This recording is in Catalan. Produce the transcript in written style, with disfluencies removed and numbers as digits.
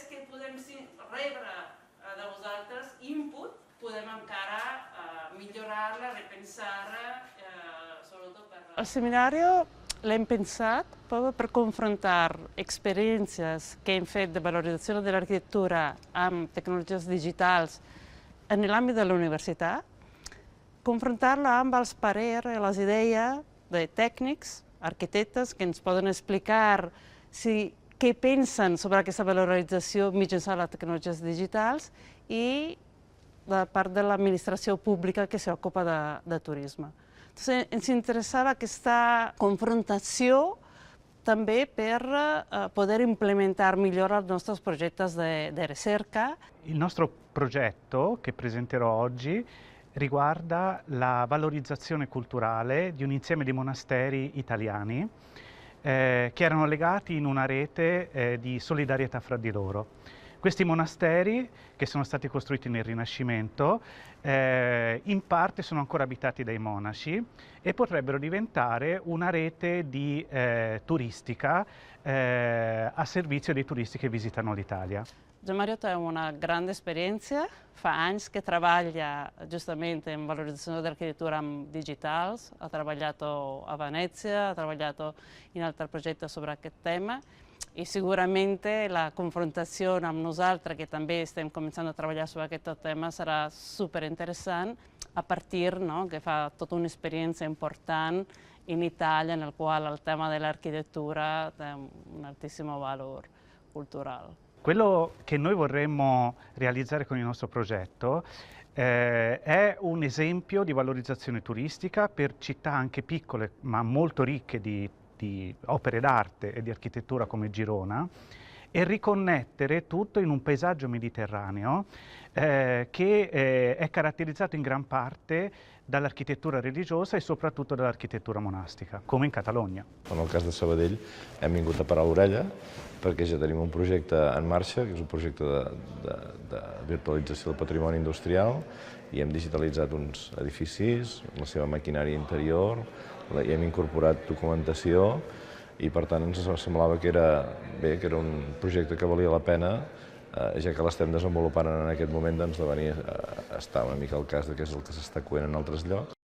més que podem rebre de vosaltres input, podem encara millorar-la, repensar-la, sobretot per... El seminario l'hem pensat proprio per confrontar experiències que hem fet de valorització de l'arquitectura amb tecnologies digitals en l'àmbit de la universitat, confrontar-la amb els parers i les idees de tècnics, arquitectes, que ens poden explicar què pensen sobre aquesta valorització mitjançant les tecnologies digitals i la part de l'administració pública que s'ocupa de turisme. Entonces, ens interessava aquesta confrontació també per poter implementar millor els nostres projectes di ricerca. Il nostro progetto che presenterò oggi riguarda la valorizzazione culturale di un insieme di monasteri italiani che erano legati in una rete di solidarietà fra di loro. Questi monasteri, che sono stati costruiti nel Rinascimento, in parte sono ancora abitati dai monaci e potrebbero diventare una rete turistica a servizio dei turisti che visitano l'Italia. Gian Mario té una grande esperienza, fa anys que treballa justamente in valorizzazione dell'architettura digitals, ha treballat a Venezia, ha treballat in altri progetti sobre aquest tema i sicuramente la confrontació amb nosaltres, que també estem començant a treballar sobre aquest tema, serà superinteressant a partir que fa tota una esperienza important in Italia, nel quale il tema dell'architettura té un altissimo valore culturale. Quello che noi vorremmo realizzare con il nostro progetto è un esempio di valorizzazione turistica per città anche piccole ma molto ricche di opere d'arte e di architettura come Girona e riconnettere tutto in un paesaggio mediterraneo che è caratterizzato in gran parte dall'architettura religiosa e soprattutto dall'architettura monastica, come in Catalogna. En el cas de Sabadell hem vingut a parar l'orella perquè ja tenim un projecte en marxa, que és un projecte de virtualització del patrimoni industrial, i hem digitalitzat uns edificis, la seva maquinària interior, i hem incorporat documentació, i per tant ens semblava que era un projecte que valia la pena, ja que l'estem desenvolupant en aquest moment, doncs de venir a estar una mica al cas de què és el que s'està coent en altres llocs.